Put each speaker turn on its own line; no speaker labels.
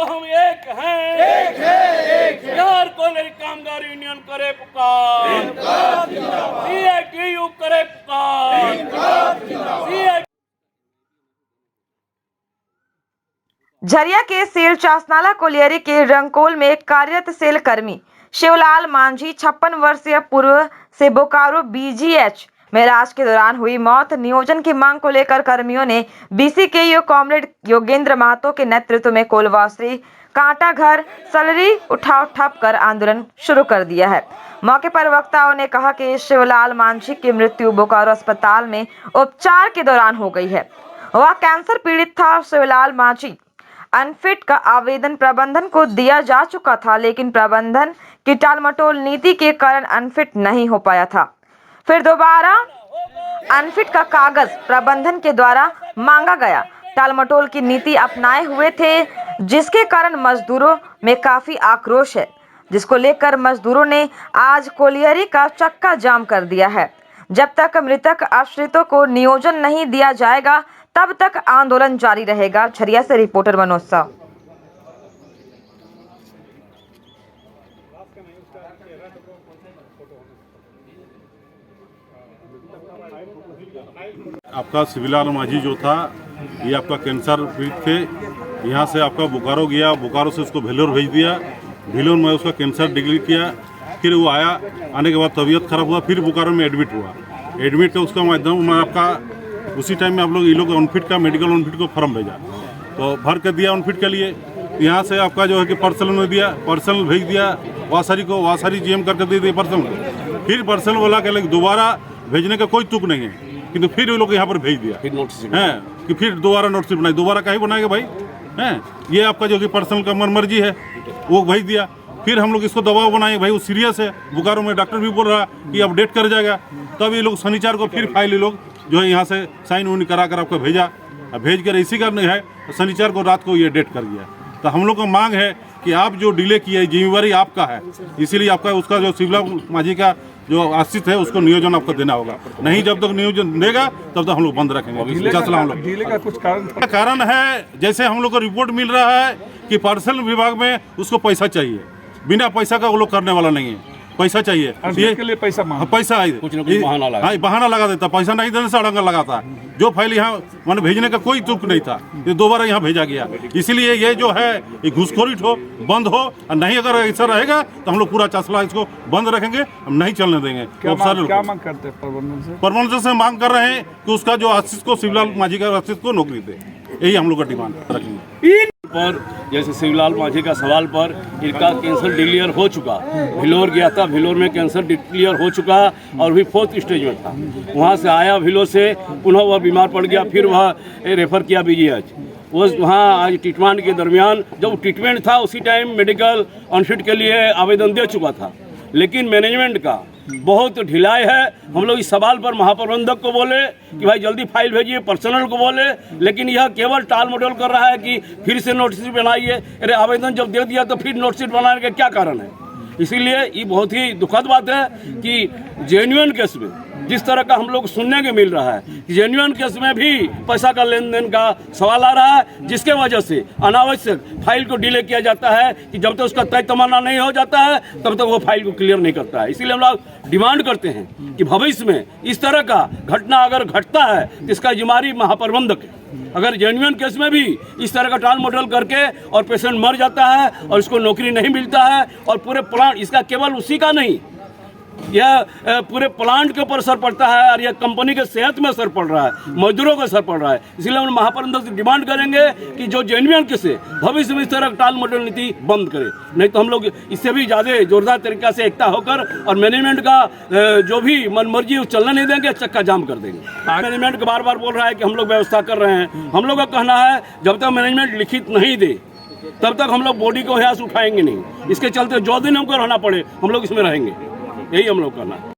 हम एक हैं, बिहार कोयला कामगार यूनियन करे पुकार, CITU करे पुकार।
झरिया के सेल चासनाला कोलियरी के रंगकोल में कार्यरत सेल कर्मी शिवलाल मांझी 56 वर्षीय पूर्व से बोकारो BGH में इलाज के दौरान हुई मौत। नियोजन की मांग को लेकर कर्मियों ने BCKU कॉमरेड योगेंद्र महतो के नेतृत्व में कोलवासरी कांटा घर सलरी उठाव ठप कर आंदोलन शुरू कर दिया है। मौके पर वक्ताओं ने कहा कि शिवलाल मांझी की मृत्यु बोकारो अस्पताल में उपचार के दौरान हो गई है। वह कैंसर पीड़ित था। शिवलाल मांझी अनफिट का आवेदन प्रबंधन को दिया जा चुका था, लेकिन प्रबंधन की टालमटोल नीति के कारण अनफिट नहीं हो पाया था। फिर दोबारा अनफिट का कागज प्रबंधन के द्वारा मांगा गया। टालमटोल की नीति अपनाए हुए थे, जिसके कारण मजदूरों में काफी आक्रोश है, जिसको लेकर मजदूरों ने आज कोलियरी का चक्का जाम कर दिया है। जब तक मृतक आश्रितों को नियोजन नहीं दिया जाएगा, तब तक आंदोलन जारी रहेगा। झरिया से रिपोर्टर मनोज साव।
आपका शिवलाल मांझी जो था, ये आपका कैंसर पीड़ित थे। यहाँ से आपका बोकारो गया, बोकारो से उसको भेलोर भेज दिया। भेलोर में उसका कैंसर डिग्री किया। फिर वो आया, आने के बाद तबीयत खराब हुआ, फिर बोकारो में एडमिट हुआ। एडमिट का उसका माध्यम में आपका उसी टाइम में आप लोग ये लोग अनफिट का मेडिकल अनफिट को फॉर्म भेजा, तो भर कर दिया अनफिट के लिए। यहाँ से आपका जो है कि पर्सनल में दिया, पर्सनल भेज दिया वासारी को, वासारी GM करके दे दिए पर्सनल को। फिर पर्सनल वाला के लिए दोबारा भेजने का कोई तुक नहीं है, किंतु फिर वो लोग यहाँ पर भेज दिया है कि फिर दोबारा नोटिस बनाए। दोबारा कहीं बनाएगा भाई हैं? ये आपका जो कि पर्सनल का मर्जी है, वो भेज दिया। फिर हम लोग इसको दबाव बनाए, भाई वो सीरियस है। बोकारो में डॉक्टर भी बोल रहा कि अपडेट कर जाएगा। तब ये लोग शनिवार को फिर फाइल ये लोग जो है यहाँ से साइन उन करा कर आपको भेजा। भेज कर इसी का नहीं है, शनिवार को रात को ये डेट कर दिया। तो हम लोग का मांग है कि आप जो डिले किए, जिम्मेवारी आपका है, इसीलिए आपका उसका जो शिवलाल मांझी का जो आश्रित है उसको नियोजन आपको देना होगा। नहीं जब तक नियोजन देगा तब तक हम लोग बंद रखेंगे। हम लोग
डिले का कुछ
कारण है, जैसे हम लोग को रिपोर्ट मिल रहा है कि पर्सनल विभाग में उसको पैसा चाहिए। बिना पैसा का वो लोग करने वाला नहीं है, पैसा चाहिए। ये
के लिए पैसा
कुछ न कुछ बहाना लगा देता, पैसा नहीं देने से अड़ंगा लगाता। जो फाइल यहाँ मैंने भेजने का कोई तुक नहीं था, ये दोबारा यहाँ भेजा गया। इसीलिए ये जो है ये घूसखोरी हो, बंद हो। और नहीं अगर ऐसा रहेगा तो हम लोग पूरा चासला इसको बंद रखेंगे, हम नहीं चलने देंगे।
क्या मांग करते हैं
प्रबंधन से मांग कर रहे हैं कि उसका जो आशीष को, शिवलाल मांझी का आशीष को नौकरी दे। यही हम लोग का डिमांड रखेंगे।
पर जैसे शिवलाल मांझी का सवाल पर इनका कैंसर डिक्लेयर हो चुका, भिलोर गया था, भिलोर में कैंसर डिक्लेयर हो चुका और भी 4th स्टेज में था। वहाँ से आया भिलोर से, पुनः वह बीमार पड़ गया, फिर वह रेफर किया BGH। वो वहाँ आज ट्रीटमेंट के दरमियान, जब ट्रीटमेंट था उसी टाइम मेडिकल अनफिट के लिए आवेदन दे चुका था, लेकिन मैनेजमेंट का बहुत ढिलाई है। हम लोग इस सवाल पर महाप्रबंधक को बोले कि भाई जल्दी फाइल भेजिए, पर्सनल को बोले, लेकिन यह केवल टाल मटोल कर रहा है कि फिर से नोटिस बनाइए। अरे आवेदन जब दे दिया तो फिर नोटिस बनाने का क्या कारण है? इसीलिए ये बहुत ही दुखद बात है कि जेन्युइन केस में जिस तरह का हम लोग सुनने को मिल रहा है, जेन्युइन केस में भी पैसा का लेन देन का सवाल आ रहा है, जिसके वजह से अनावश्यक फाइल को डिले किया जाता है कि जब तक उसका तय तमन्ना नहीं हो जाता है तब तक वो फाइल को क्लियर नहीं करता है। इसीलिए हम लोग डिमांड करते हैं कि भविष्य में इस तरह का घटना अगर घटता है तो इसका जिम्मेदारी महाप्रबंधक है। अगर जेन्युइन केस में भी इस तरह का टाल मटोल करके और पेशेंट मर जाता है और उसको नौकरी नहीं मिलता है और पूरे प्लांट, इसका केवल उसी का नहीं, यह पूरे प्लांट के ऊपर असर पड़ता है और यह कंपनी के सेहत में असर पड़ रहा है, मजदूरों का असर पड़ रहा है। इसलिए हम महाप्रबंधक से डिमांड करेंगे कि जो जेन्युइन केस है भविष्य में इस तरह टाल मटोल नीति बंद करे, नहीं तो हम लोग इससे भी ज़्यादा जोरदार तरीके से एकता होकर और मैनेजमेंट का जो भी मनमर्जी चलने नहीं देंगे, चक्का जाम कर देंगे। मैनेजमेंट को बार बार बोल रहा है कि हम लोग व्यवस्था कर रहे हैं। हम लोग का कहना है जब तक मैनेजमेंट लिखित नहीं दे तब तक हम लोग बॉडी को यहाँ से उठाएंगे नहीं। इसके चलते जो दिन हमको रहना पड़े हम लोग इसमें रहेंगे, यही हम लोग करना है।